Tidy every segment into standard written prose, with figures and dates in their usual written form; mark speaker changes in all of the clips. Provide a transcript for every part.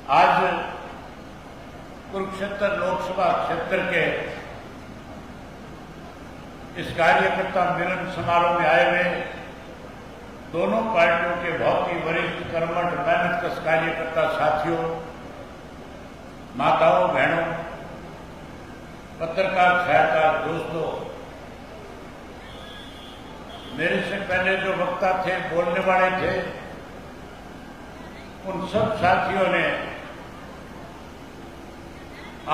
Speaker 1: आज कुरुक्षेत्र लोकसभा क्षेत्र के इस कार्यकर्ता मिलन समारोह में आए हुए दोनों पार्टियों के बहुत ही वरिष्ठ कर्मठ मेहनतकश कार्यकर्ता साथियों, माताओं, बहनों, पत्रकार सहायता दोस्तों, मेरे से पहले जो वक्ता थे, बोलने वाले थे, उन सब साथियों ने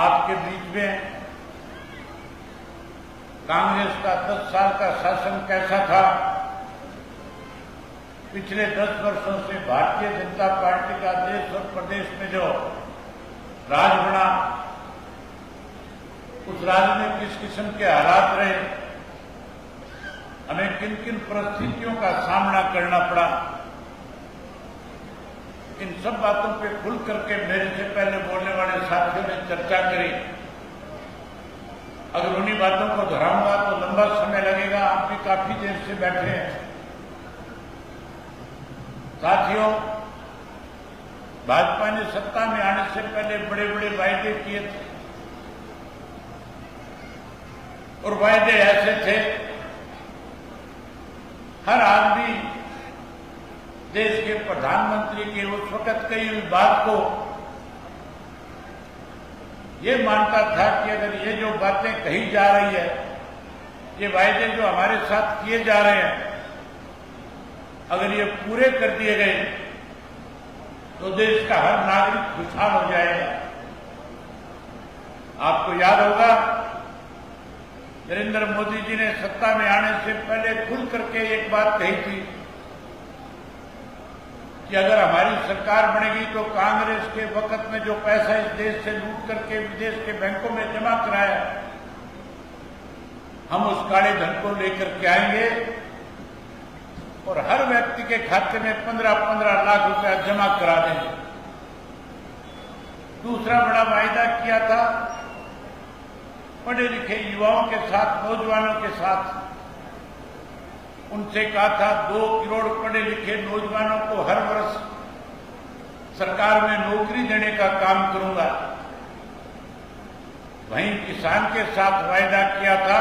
Speaker 1: आपके बीच में कांग्रेस का 10 साल का शासन कैसा था, पिछले 10 वर्षों से भारतीय जनता पार्टी का देश और प्रदेश में जो राज बना, उस राज में किस किस्म के हालात रहे, हमें किन किन परिस्थितियों का सामना करना पड़ा, इन सब बातों पे खुल करके मेरे से पहले बोलने वाले साथियों ने चर्चा करी। अगर उन्हीं बातों को दोहराऊंगा तो लंबा समय लगेगा। आप भी काफी देर से बैठे हैं। साथियों, भाजपा ने सत्ता में आने से पहले बड़े बड़े वायदे किए थे और वायदे ऐसे थे, हर आदमी देश के प्रधानमंत्री के उस वक्त कही हुई बात को ये मानता था कि अगर ये जो बातें कही जा रही है, ये वायदे जो हमारे साथ किए जा रहे हैं, अगर ये पूरे कर दिए गए तो देश का हर नागरिक खुशहाल हो जाएगा। आपको याद होगा, नरेंद्र मोदी जी ने सत्ता में आने से पहले खुल करके एक बात कही थी कि अगर हमारी सरकार बनेगी तो कांग्रेस के वक्त में जो पैसा इस देश से लूट करके विदेश के बैंकों में जमा कराया, हम उस काले धन को लेकर के आएंगे और हर व्यक्ति के खाते में 15-15 लाख रुपया जमा करा देंगे। दूसरा बड़ा वायदा किया था, पढ़े लिखे युवाओं के साथ, नौजवानों के साथ, उनसे कहा था 2 करोड़ पढ़े लिखे नौजवानों को हर वर्ष सरकार में नौकरी देने का काम करूंगा। वहीं किसान के साथ वायदा किया था,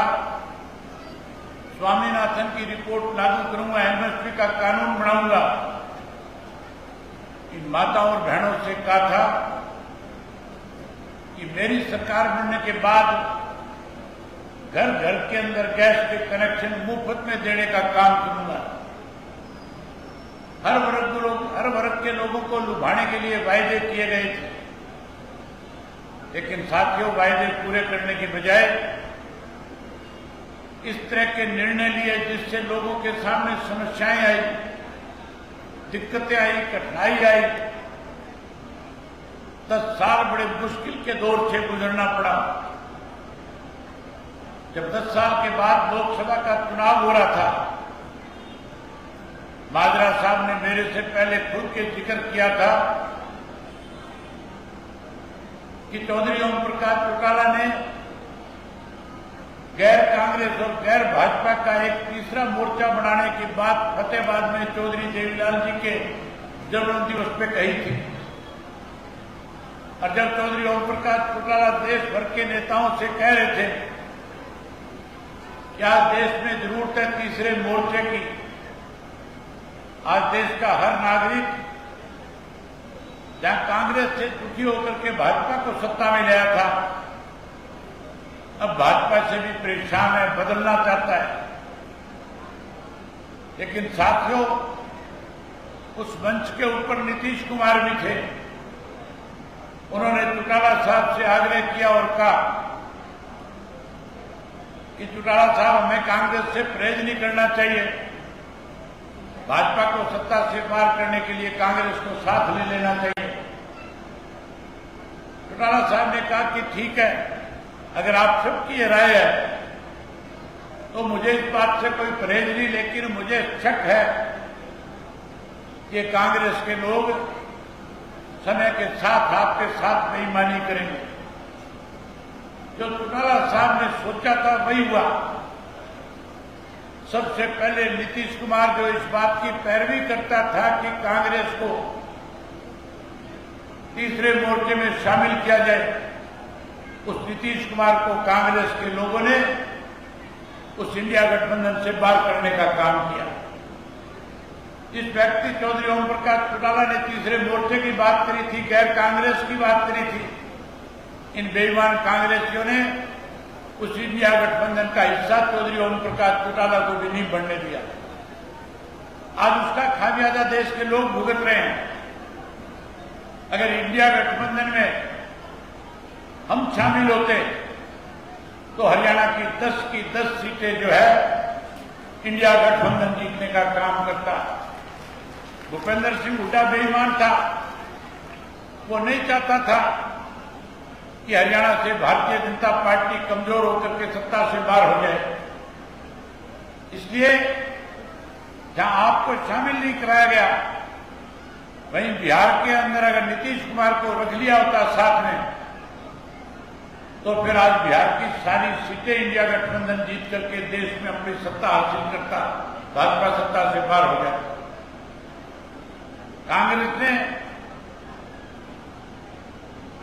Speaker 1: स्वामीनाथन की रिपोर्ट लागू करूंगा, एमएसपी का कानून बनाऊंगा। इन माताओं और बहनों से कहा था कि मेरी सरकार बनने के बाद घर घर के अंदर गैस के कनेक्शन मुफ्त में देने का काम करूंगा। हर वर्ग के लोगों को लुभाने के लिए वायदे किए गए थे, लेकिन साथियों, वायदे पूरे करने की बजाय इस तरह के निर्णय लिए जिससे लोगों के सामने समस्याएं आई, दिक्कतें आई, कठिनाई आई। 10 साल बड़े मुश्किल के दौर से गुजरना पड़ा। जब 10 साल के बाद लोकसभा का चुनाव हो रहा था, माजरा साहब ने मेरे से पहले खुद के जिक्र किया था कि चौधरी ओम प्रकाश चौटाला ने गैर कांग्रेस और गैर भाजपा का एक तीसरा मोर्चा बनाने की बात फतेहाबाद में चौधरी देवीलाल जी के जन्म दिवस पे कही थी। और जब चौधरी ओम प्रकाश चौटाला देश भर के नेताओं से कह रहे थे क्या देश में जरूरत है तीसरे मोर्चे की, आज देश का हर नागरिक जहां कांग्रेस से दुखी होकर के भाजपा को सत्ता में लाया था, अब भाजपा से भी परेशान है, बदलना चाहता है। लेकिन साथियों, उस मंच के ऊपर नीतीश कुमार भी थे। उन्होंने चौटाला साहब से आग्रह किया और कहा कि चौटाला साहब, हमें कांग्रेस से परहेज नहीं करना चाहिए, भाजपा को सत्ता से पार करने के लिए कांग्रेस को साथ ले लेना चाहिए। चौटाला साहब ने कहा कि ठीक है, अगर आप सबकी ये राय है तो मुझे इस बात से कोई परहेज नहीं, लेकिन मुझे शक है कि कांग्रेस के लोग समय के साथ आपके साथ बेईमानी करेंगे। जो चौटाला साहब ने सोचा था वही हुआ। सबसे पहले नीतीश कुमार जो इस बात की पैरवी करता था कि कांग्रेस को तीसरे मोर्चे में शामिल किया जाए, उस नीतीश कुमार को कांग्रेस के लोगों ने उस इंडिया गठबंधन से बाहर करने का काम किया। जिस व्यक्ति चौधरी ओम प्रकाश चौटाला ने तीसरे मोर्चे की बात करी थी, गैर कांग्रेस की बात करी थी, इन बेईमान कांग्रेसियों ने उस इंडिया गठबंधन का हिस्सा चौधरी ओम प्रकाश चौटाला को भी नहीं बनने दिया। आज उसका खामियाजा देश के लोग भुगत रहे हैं। अगर इंडिया गठबंधन में हम शामिल होते तो हरियाणा की 10 की 10 सीटें जो है इंडिया गठबंधन जीतने का काम करता। भूपेंद्र सिंह हुड्डा बेईमान था, वो नहीं चाहता था कि हरियाणा से भारतीय जनता पार्टी कमजोर होकर के सत्ता से बाहर हो जाए। इसलिए जहां आपको शामिल नहीं कराया गया, वहीं बिहार के अंदर अगर नीतीश कुमार को रख लिया होता साथ में, तो फिर आज बिहार की सारी सीटें इंडिया गठबंधन जीत करके देश में अपनी सत्ता हासिल करता, भाजपा सत्ता से बाहर हो जाता। कांग्रेस ने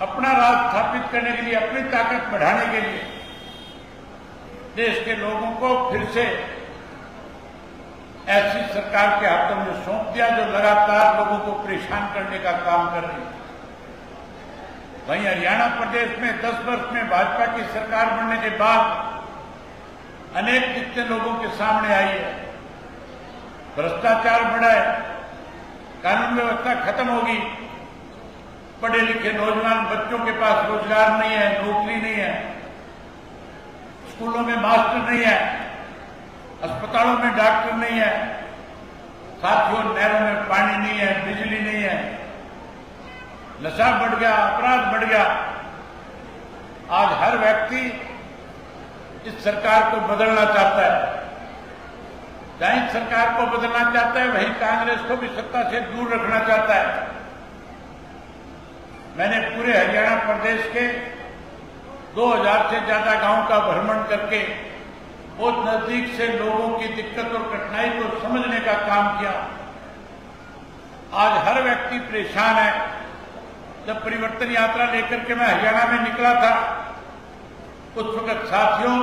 Speaker 1: अपना राज स्थापित करने के लिए, अपनी ताकत बढ़ाने के लिए देश के लोगों को फिर से ऐसी सरकार के हाथों में सौंप दिया जो लगातार लोगों को परेशान करने का काम कर रही है। वहीं हरियाणा प्रदेश में 10 वर्ष में भाजपा की सरकार बनने के बाद अनेक दिक्कतें लोगों के सामने आई है। भ्रष्टाचार बढ़ा है, कानून व्यवस्था खत्म होगी, पढ़े लिखे नौजवान बच्चों के पास रोजगार नहीं है, नौकरी नहीं है, स्कूलों में मास्टर नहीं है, अस्पतालों में डॉक्टर नहीं है, साथियों नहरों में पानी नहीं है, बिजली नहीं है, नशा बढ़ गया, अपराध बढ़ गया। आज हर व्यक्ति इस सरकार को बदलना चाहता है। जहां इस सरकार को बदलना चाहता है, वहीं कांग्रेस को भी सत्ता से दूर रखना चाहता है। मैंने पूरे हरियाणा प्रदेश के 2000 से ज्यादा गांव का भ्रमण करके बहुत नजदीक से लोगों की दिक्कत और कठिनाई को समझने का काम किया। आज हर व्यक्ति परेशान है। जब परिवर्तन यात्रा लेकर के मैं हरियाणा में निकला था, उस वक्त साथियों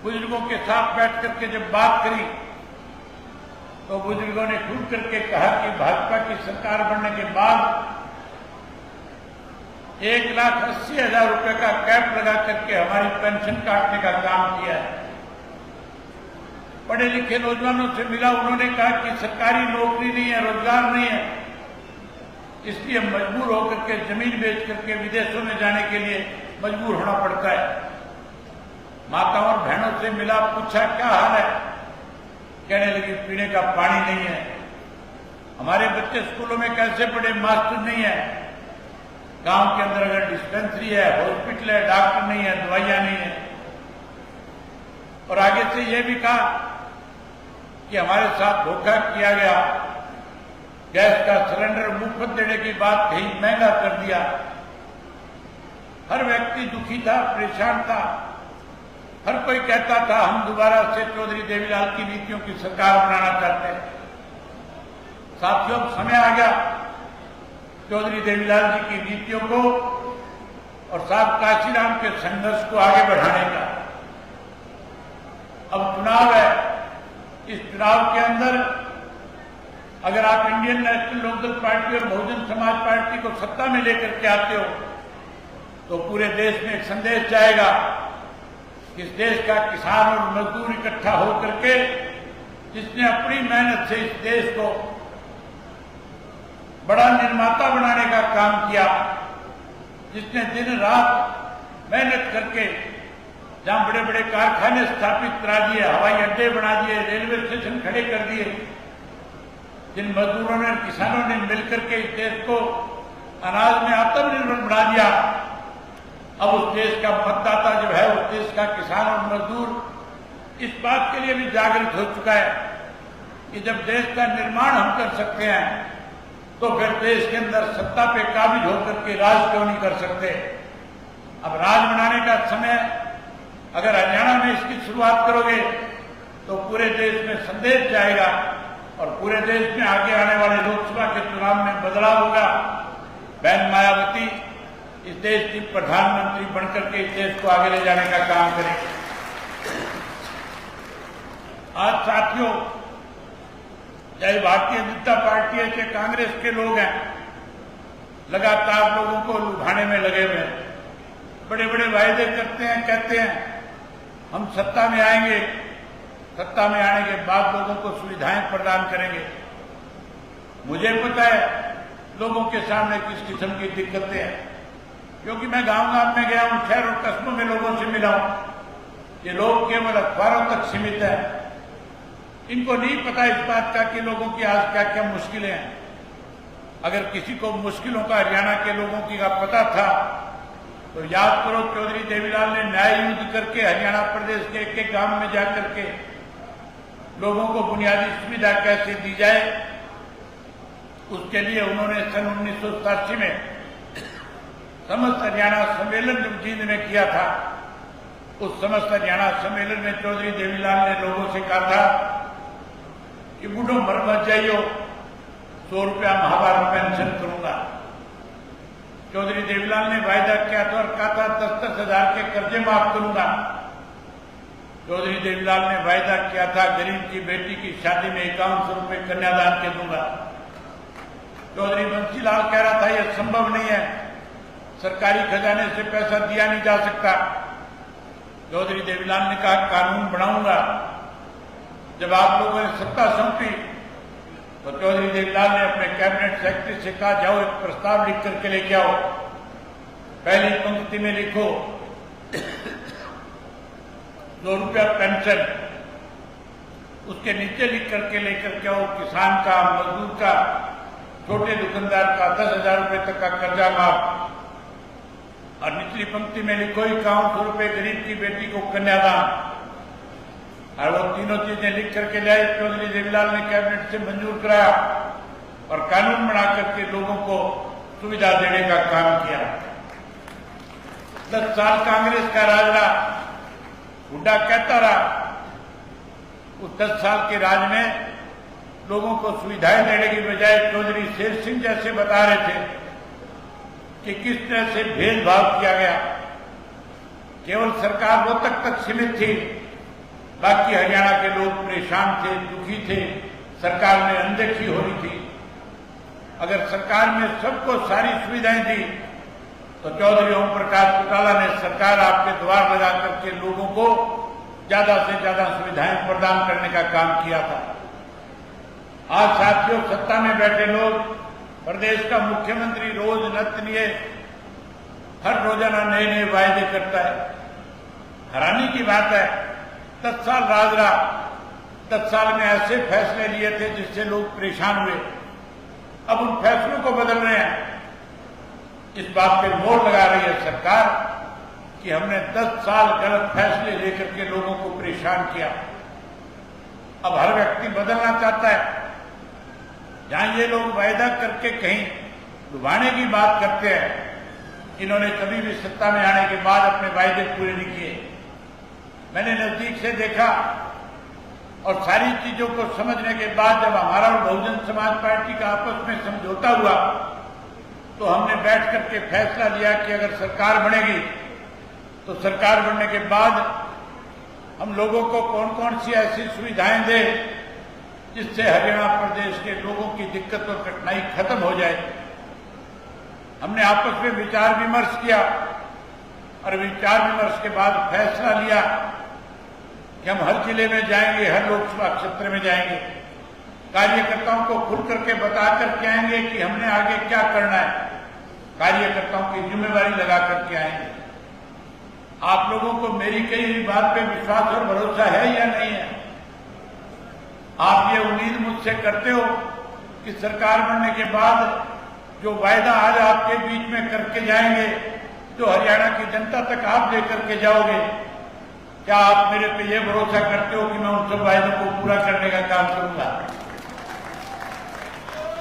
Speaker 1: बुजुर्गों के साथ बैठ करके जब बात करी, तो बुजुर्गों ने खुद करके कहा कि भाजपा की सरकार बनने के बाद 1,80,000 रुपए का कैप लगा करके हमारी पेंशन काटने का काम किया है। पढ़े लिखे नौजवानों से मिला, उन्होंने कहा कि सरकारी नौकरी नहीं है, रोजगार नहीं है, इसलिए मजबूर होकर के जमीन बेच करके विदेशों में जाने के लिए मजबूर होना पड़ता है। माताओं और बहनों से मिला, पूछा क्या हाल है, कहने लगी पीने का पानी नहीं है, हमारे बच्चे स्कूलों में कैसे पढ़े, मास्टर नहीं है, गांव के अंदर अगर डिस्पेंसरी है, हॉस्पिटल है, डॉक्टर नहीं है, दवाइयां नहीं है। और आगे से यह भी कहा कि हमारे साथ धोखा किया गया, गैस का सिलेंडर मुफ्त देने की बात कही, महंगा कर दिया। हर व्यक्ति दुखी था, परेशान था। हर कोई कहता था हम दोबारा से चौधरी देवीलाल की नीतियों की सरकार बनाना चाहते हैं। साथियों, समय आ गया चौधरी देवीलाल जी की नीतियों को और साहब काशीराम के संघर्ष को आगे बढ़ाने का। अब चुनाव है, इस चुनाव के अंदर अगर आप इंडियन नेशनल लोकदल पार्टी और बहुजन समाज पार्टी को सत्ता में लेकर के आते हो, तो पूरे देश में एक संदेश जाएगा कि इस देश का किसान और मजदूर इकट्ठा होकर के जिसने अपनी मेहनत से इस देश को बड़ा निर्माता बनाने का काम किया, जिसने दिन रात मेहनत करके जहां बड़े बड़े कारखाने स्थापित करा दिए, हवाई अड्डे बना दिए, रेलवे स्टेशन खड़े कर दिए, जिन मजदूरों ने, किसानों ने मिलकर के इस देश को अनाज में आत्मनिर्भर बना दिया, अब उस देश का मतदाता जो है, उस देश का किसान और मजदूर इस बात के लिए भी जागृत हो चुका है कि जब देश का निर्माण हम कर सकते हैं, तो फिर देश के अंदर सत्ता पे काबिज होकर के राज क्यों नहीं कर सकते। अब राज बनाने का समय, अगर हरियाणा में इसकी शुरुआत करोगे तो पूरे देश में संदेश जाएगा और पूरे देश में आगे आने वाले लोकसभा के चुनाव में बदलाव होगा। बहन मायावती इस देश की प्रधानमंत्री बनकर के इस देश को आगे ले जाने का काम करेंगे। आज साथियों, चाहे भारतीय जनता पार्टी है चाहे कांग्रेस के लोग हैं, लगातार लोगों को लुभाने में लगे हुए हैं। बड़े बड़े वायदे करते हैं, कहते हैं हम सत्ता में आएंगे, सत्ता में आने के बाद लोगों को सुविधाएं प्रदान करेंगे। मुझे पता है लोगों के सामने किस किस्म की दिक्कतें हैं, क्योंकि मैं गांव-गांव में गया हूं, शहर और कस्बों में लोगों से मिला हूं। ये लोग केवल अखबारों तक सीमित हैं, इनको नहीं पता इस बात का कि लोगों की आज क्या क्या मुश्किलें हैं। अगर किसी को मुश्किलों का हरियाणा के लोगों की का पता था तो याद करो, चौधरी देवीलाल ने न्याय युद्ध करके हरियाणा प्रदेश के एक एक गांव में जाकर के लोगों को बुनियादी सुविधा कैसे दी जाए, उसके लिए उन्होंने सन 1987 में समस्त हरियाणा सम्मेलन जब जींद में किया था, उस समस्त हरियाणा सम्मेलन में चौधरी देवीलाल ने लोगों से कहा था कि बूढ़ो मर मत जाइयो, 100 रुपया माहवार पेंशन करूंगा। चौधरी देवीलाल ने वायदा किया था और कहा था 10-10 हजार के कर्जे माफ करूंगा। चौधरी देवीलाल ने वायदा किया था गरीब की बेटी की शादी में 5100 रुपये कन्यादान के दूंगा। चौधरी बंसीलाल कह रहा था यह संभव नहीं है, सरकारी खजाने से पैसा दिया नहीं जा सकता। चौधरी देवीलाल ने कहा कानून बनाऊंगा। जब आप लोगों ने सत्ता सौंपी तो चौधरी देवीलाल ने अपने कैबिनेट सेक्रेटरी से कहा जाओ एक प्रस्ताव लिख करके लेके आओ, पहली पंक्ति में लिखो 2 रुपया पेंशन, उसके नीचे लिख करके लेकर के आओ किसान का, मजदूर का, छोटे दुकानदार का 10,000 रुपये तक का कर्जा माफ, और निचली पंक्ति में लिखो 5100 रुपये गरीब की बेटी को कन्यादान। और वो तीनों चीजें लिख करके लाए। चौधरी देवीलाल ने कैबिनेट से मंजूर कराया और कानून बना करके लोगों को सुविधा देने का काम किया। 10 साल कांग्रेस का राज रहा, हुड्डा कहता रहा। उस 10 साल के राज में लोगों को सुविधाएं देने की बजाय चौधरी शेर सिंह जैसे बता रहे थे कि किस तरह से भेदभाव किया गया। केवल सरकार वो तक सीमित थी, बाकी हरियाणा के लोग परेशान थे, दुखी थे, सरकार में अनदेखी हो रही थी। अगर सरकार में सबको सारी सुविधाएं दी तो चौधरी ओम प्रकाश चौटाला ने सरकार आपके द्वार लगा करके लोगों को ज्यादा से ज्यादा सुविधाएं प्रदान करने का काम किया था। आज साथियों, सत्ता में बैठे लोग, प्रदेश का मुख्यमंत्री रोज नतनिए हर रोजाना नए नए वायदे करता है। हैरानी की बात है, 10 साल राज रहा, 10 साल में ऐसे फैसले लिए थे जिससे लोग परेशान हुए। अब उन फैसलों को बदल रहे हैं। इस बात पे मोहर लगा रही है सरकार कि हमने 10 साल गलत फैसले लेकर के लोगों को परेशान किया। अब हर व्यक्ति बदलना चाहता है। जहां ये लोग वायदा करके कहीं लुभाने की बात करते हैं, इन्होंने कभी भी सत्ता में आने के बाद अपने वायदे पूरे नहीं किए। मैंने नजदीक से देखा और सारी चीजों को समझने के बाद जब हमारा और बहुजन समाज पार्टी का आपस में समझौता हुआ तो हमने बैठ करके फैसला लिया कि अगर सरकार बनेगी तो सरकार बनने के बाद हम लोगों को कौन कौन सी ऐसी सुविधाएं दें जिससे हरियाणा प्रदेश के लोगों की दिक्कत और कठिनाई खत्म हो जाए। हमने आपस में विचार विमर्श किया और विचार विमर्श के बाद फैसला लिया कि हम हर जिले में जाएंगे, हर लोकसभा क्षेत्र में जाएंगे, कार्यकर्ताओं को खुल करके बता करके आएंगे कि हमने आगे क्या करना है, कार्यकर्ताओं की जिम्मेवारी लगा करके आएंगे। आप लोगों को मेरी कई बात पे विश्वास और भरोसा है या नहीं है? आप ये उम्मीद मुझसे करते हो कि सरकार बनने के बाद जो वायदा आज आपके बीच में करके जाएंगे, जो हरियाणा की जनता तक आप लेकर के जाओगे, क्या आप मेरे पे ये भरोसा करते हो कि मैं उन सब वायदों को पूरा करने का काम करूंगा?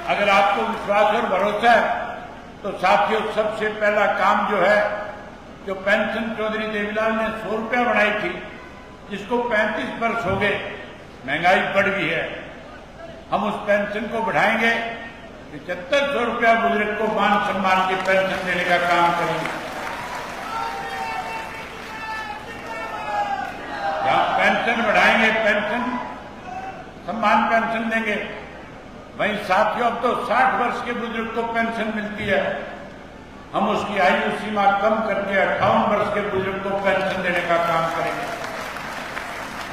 Speaker 1: अगर आपको विश्वास और भरोसा है तो साथियों, सबसे पहला काम जो है, जो पेंशन चौधरी देवीलाल ने 100 रुपया बढ़ाई थी, जिसको 35 वर्ष हो गए, महंगाई बढ़ गई है, हम उस पेंशन को बढ़ाएंगे। 7500 रुपया बुजुर्ग को मान सम्मान की पेंशन देने का काम करेंगे। जहां पेंशन बढ़ाएंगे, पेंशन सम्मान पेंशन देंगे, वहीं साथियों अब तो 60 वर्ष के बुजुर्ग को पेंशन मिलती है। हम उसकी आयु सीमा कम करके 58 वर्ष के बुजुर्ग को पेंशन देने का काम करेंगे।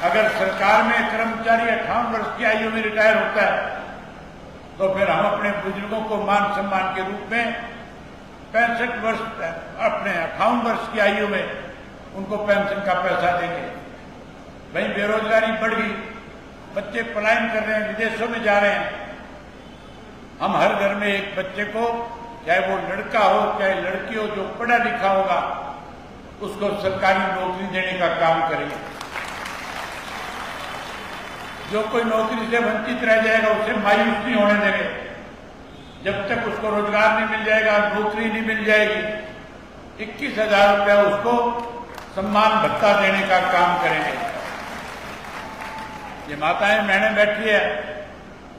Speaker 1: अगर सरकार में कर्मचारी 58 वर्ष की आयु में रिटायर होता है तो फिर हम अपने बुजुर्गों को मान सम्मान के रूप में 65 वर्ष अपने 58 वर्ष की आयु में उनको पेंशन का पैसा देंगे। वहीं बेरोजगारी बढ़ गई, बच्चे पलायन कर रहे हैं, विदेशों में जा रहे हैं। हम हर घर में एक बच्चे को, चाहे वो लड़का हो चाहे लड़की हो, जो पढ़ा लिखा होगा उसको सरकारी नौकरी देने का काम करेंगे। जो कोई नौकरी से वंचित रह जाएगा उसे मायूस नहीं होने देंगे। जब तक उसको रोजगार नहीं मिल जाएगा, नौकरी नहीं मिल जाएगी, 21,000 रुपया उसको सम्मान भत्ता देने का काम करेंगे। ये माताएं बहनें बैठी है,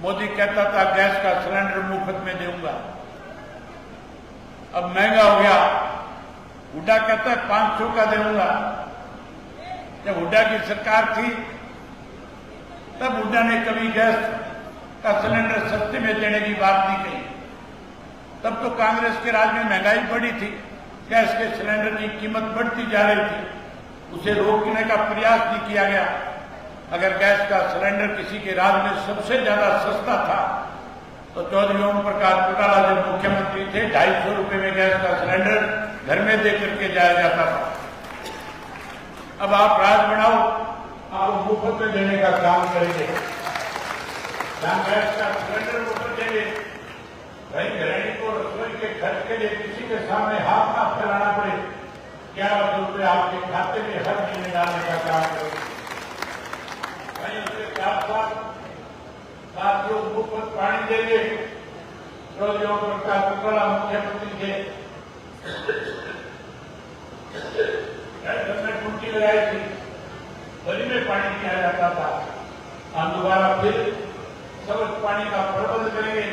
Speaker 1: मोदी कहता था गैस का सिलेंडर मुफ्त में दूंगा, अब महंगा हो गया। हुड्डा कहता है 500 का दूंगा। जब हुड्डा की सरकार थी तब हुड्डा ने कभी गैस का सिलेंडर सस्ते में देने की बात नहीं कही। तब तो कांग्रेस के राज में महंगाई बढ़ी थी, गैस के सिलेंडर की कीमत बढ़ती जा रही थी, उसे रोकने का प्रयास नहीं किया गया। अगर गैस का सिलेंडर किसी के राज में सबसे ज्यादा सस्ता था तो चौधरी ओम प्रकाश चौटाला जब मुख्यमंत्री थे 250 रुपये में गैस का सिलेंडर घर में दे करके जाया जाता था। अब आप राज बनाओ, आप मुफ्त में देने का काम करेंगे। गैस का सिलेंडर मुफ्त देंगे, भाई गृहिणी को रसोई के खर्च के लिए किसी के सामने हाथ ना फैलाना पड़े, 1100 रुपये आपके खाते में हर महीने डालने का काम करेंगे। उसके साथ साथ साथियों मुफ्त पानी देंगे। चौधरी ओम प्रकाश चौटाला मुख्यमंत्री थे, टूटी लगाई थी, गली में पानी दिया जाता था। हम दोबारा फिर सबक पानी का प्रबंध करेंगे,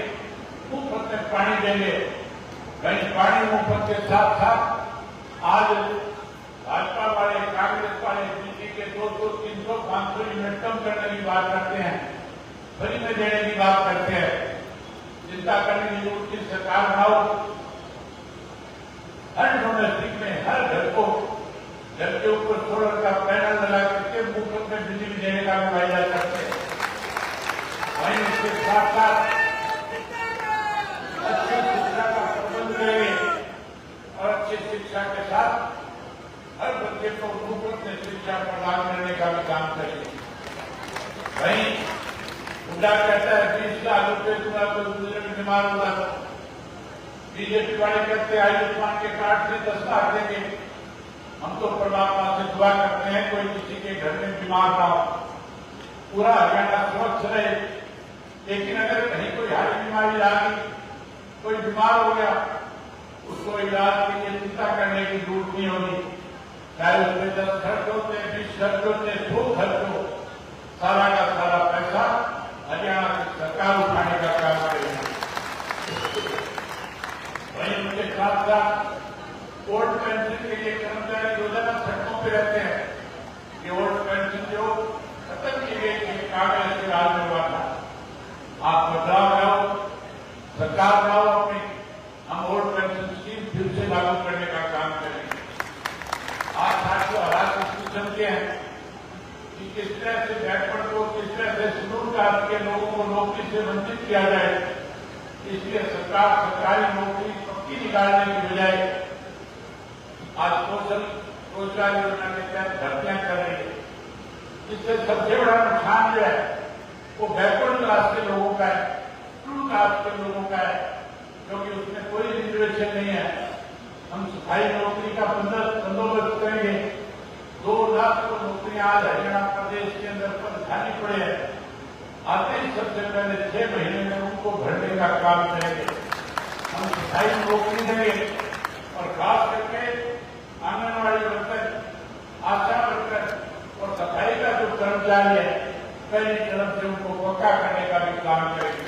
Speaker 1: मुफ्त में पानी देंगे। वहीं पानी मुफ्त के साथ साथ आज भाजपा वाले, कांग्रेस वाले बिजली के 200, 300, 500 यूनिट कम करने की बात करते हैं, फ्री में देने की बात करते हैं। चिंता करने की जरूरत की सरकार बनाओ। हर डोमेस्टिक में हर घर को घर के ऊपर सोलर का पैनल लगा करके मुफ्त में बिजली देने का भी वायदा करते हैं। वहीं उसके साथ साथ अच्छी शिक्षा का प्रबंध करेंगे और अच्छी शिक्षा के साथ हर बच्चे को मुफ्त में शिक्षा प्रदान करने का भी काम करेंगे। वहीं हुड्डा कहता है 20 लाख रुपये दूंगा कोई बुजुर्ग बीमार होगा तो, बीजेपी वाले कहते हैं आयुष्मान के कार्ड से 10 लाख देंगे। हम तो परमात्मा से दुआ करते हैं कोई किसी के घर में बीमार ना हो, पूरा हरियाणा स्वच्छ रहे। लेकिन अगर कहीं कोई हार्ट बीमारी आ गई, कोई बीमार हो गया, उसको इलाज के लिए चिंता करने की जरूरत नहीं होगी। चाहे उसमें 10 खर्च होते, 20 खर्च होते, 100 खर्च हो, सारा का सारा पैसा हरियाणा की सरकार उठाने का काम करेगी। वहीं उनके साथ साथ ओल्ड पेंशन के लिए कर्मचारी रोजाना सड़कों पर रहते हैं। ये ओल्ड पेंशन जो खत्म की गई थी कांग्रेस के राज में हुआ था, आप बदलाव लाओ, सरकार लाओ अपनी, हम ओल्ड पेंशन स्कीम फिर से लागू करने का काम करेंगे। आज साथियों हालात इसको समझते हैं कि किस तरह से बैकवर्ड को, किस तरह से शेड्यूल कास्ट के लोगों को नौकरी से वंचित किया जाए। इसलिए सरकार सरकारी नौकरी पक्की निकालने की बजाय आज कौशल रोजगार योजना के तहत भर्तियां कर रही है। इससे सबसे बड़ा नुकसान जो है वो बैकवर्ड क्लास के लोगों का है, शेड्यूल कास्ट के लोगों का है, क्योंकि उसमें कोई रिजर्वेशन नहीं है। हम सफाई नौकरी का बंदोबस्त करेंगे। 2 लाख को नौकरियां आज हरियाणा प्रदेश के अंदर पर खाली पड़े हैं। आते ही सबसे पहले 6 महीने में उनको भरने का काम करेंगे। हम सफाई नौकरी देंगे और खास करके आंगनबाड़ी वर्कर, आशा वर्कर और सफाई का जो कर्मचारी है पहली तरफ से उनको पक्का करने का भी काम करेंगे।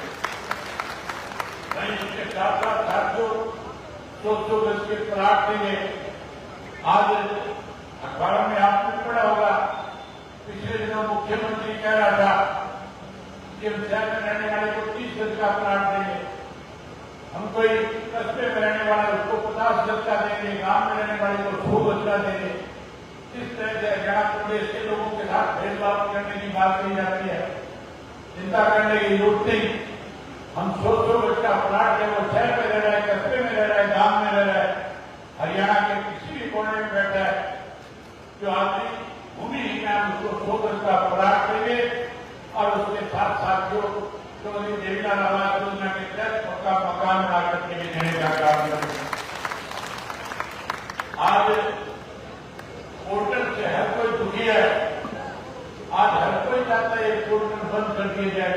Speaker 1: वहीं उसके साथ साथ 400 गज के प्लाट देंगे। आज अखबारों में आपने पढ़ा होगा, पिछले दिनों मुख्यमंत्री कह रहा था कि हम शहर में रहने वाले को 30 गज का प्लाट देंगे, हम कोई कस्बे में रहने वाले उसको 50 गज का देंगे, गांव में रहने वाले को 100 गज का देंगे। इस तरह से हरियाणा प्रदेश के लोगों के साथ भेदभाव करने की बात कही जाती है, चिंता करने की जरूरत नहीं। हम 100 गज का प्लाट है, वो शहर में रह रहा है, कस्बे में रह रहा है, गांव में रह रहा है, हरियाणा के किसी भी कोने में बैठा है, जो आदमी भूमिहीन है उसको 100 गज का प्लाट देंगे और उसके साथ साथ जो देवीलाल आवास योजना के तहत पक्का मकान बना करके भी देने का काम करेंगे। आज पोर्टल से हर कोई दुखी है, आज हर कोई चाहता है पोर्टल बंद कर दिए जाए।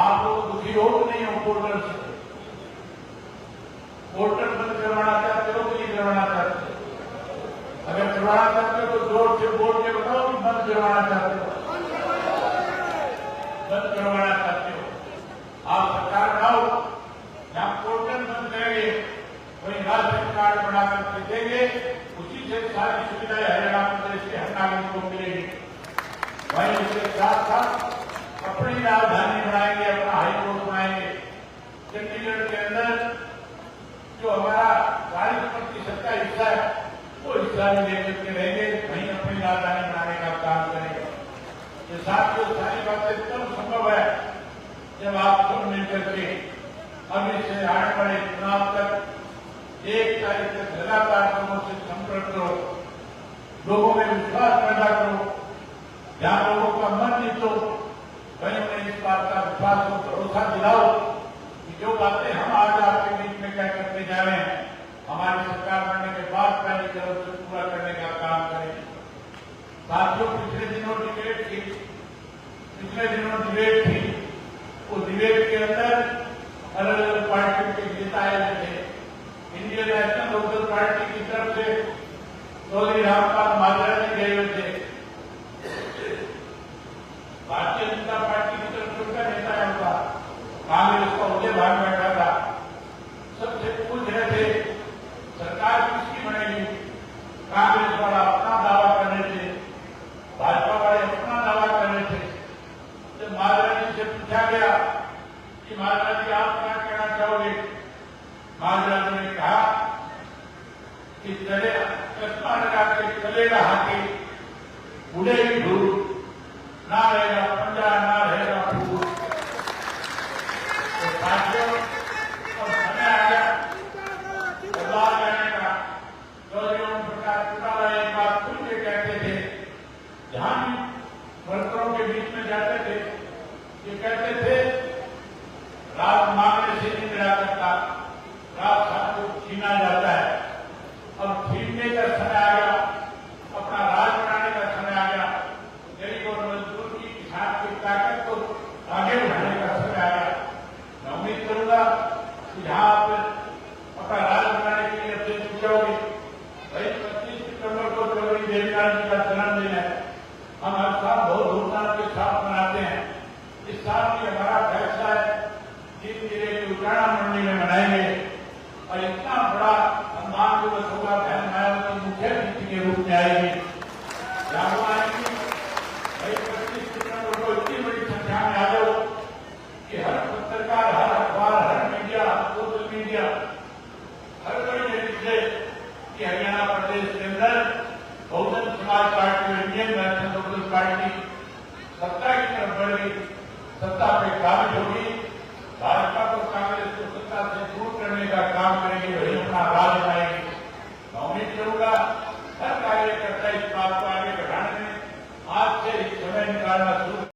Speaker 1: आप लोग दुखी हो कि नहीं हो पोर्टल से? पोर्टल बंद करवाना चाहते हो कि नहीं करवाना चाहते? अगर करवाना चाहते हो तो जोर से बोल के बताओ कि बंद करवाना चाहते हो। बंद करवाना चाहते हो, आप सरकार बनाओ, जहां पोर्टल बंद करेंगे वहीं राशन कार्ड बना करके देंगे, उसी से सारी सुविधाएं हरियाणा प्रदेश के हर नागरिक को मिलेगी। वहीं उसके साथ साथ अपनी राजधानी बनाएंगे, अपना हाईकोर्ट बनाएंगे। चंडीगढ़ के अंदर जो हमारा 40% का हिस्सा है वो हिस्सा भी लेकर के रहेंगे, वहीं अपनी राजधानी बनाने का काम करेंगे। ये साथियों सारी बातें तब संभव है जब आप सब मिलकर के अभी से आने वाले चुनाव तक 1 तारीख तक लगातार लोगों से संपर्क करो, लोगों में विश्वास पैदा करो। जहां लोगों का मन नहीं तो वहीं उन्हें इस बात का विश्वास और भरोसा दिलाओ कि जो बातें हम आज आपके बीच में क्या करते जा रहे हैं, हमारी सरकार बनने के बाद पहली तरफ से पूरा करने का काम करें। साथियों पिछले दिनों डिबेट थी, वो डिबेट के अंदर अलग अलग पार्टियों के नेता आए थे। इंडियन नेशनल लोकल पार्टी की तरफ से चौधरी रामपाल माजरा गए हुए थे, भारतीय जनता पार्टी की तरफ से उनका नेता है, उनका कांग्रेस का उदय भाग बैठा था। सबसे पूछ रहे थे सरकार किसकी बनेगी, कांग्रेस वाला अपना दावा कर रहे थे, भाजपा वाले अपना दावा कर रहे थे। जब माजरा जी से पूछा गया कि माजरा जी आप क्या कहना चाहोगे, माजरा जी ने कहा कि चले चश्मा लगा के चलेगा हाथी, उड़ेगी धूल, ना रहेगा पंजा ना रहेगा फूल। तो साथियों और समय आ गया बदलाव लाने का। चौधरी ओम प्रकाश चौटाला एक बात खुल के कहते थे, जहां भी वर्करों के बीच में जाते थे, ये कहते थे राज मांगने से नहीं मिला करता, राज सबको छीना जाता है। अब छीनने का समय आ गया, अपना राज बनाने का समय आ गया, गरीब और मजदूर की किसान की ताकत को आगे बढ़ाने का समय आ गया। मैं उम्मीद करूंगा कि जहां आप अपना राज बनाने के लिए अपने पूछोगे, भाई 25 सितंबर को चौधरी देवीलाल जी का जन्मदिन है, हम हर साल बहुत धूमधाम के साथ मनाते हैं। इस साल भी हमारा फैसला है जीत जिले की उजाड़ा मंडी में मनाएंगे और इतना बड़ा सम्मान दिवस होगा, बहन मायावती मुख्य अतिथि के रूप में आएगी। यहाँ आएंगी भाई 25 सितंबर को इतनी बड़ी संख्या में आ जाओ कि हर पत्रकार, हर अखबार, हर मीडिया, सोशल मीडिया हर बड़ी जगह से कि हरियाणा प्रदेश के अंदर Bahujan Samaj party, Indian national local party सत्ता की तरफ बढ़ गई, सत्ता पे काबिज होगी, भाजपा को कांग्रेस को सत्ता से दूर करने का काम करेगी, वही अपना राज बनाएगी। मैं उम्मीद करूंगा हर कार्यकर्ता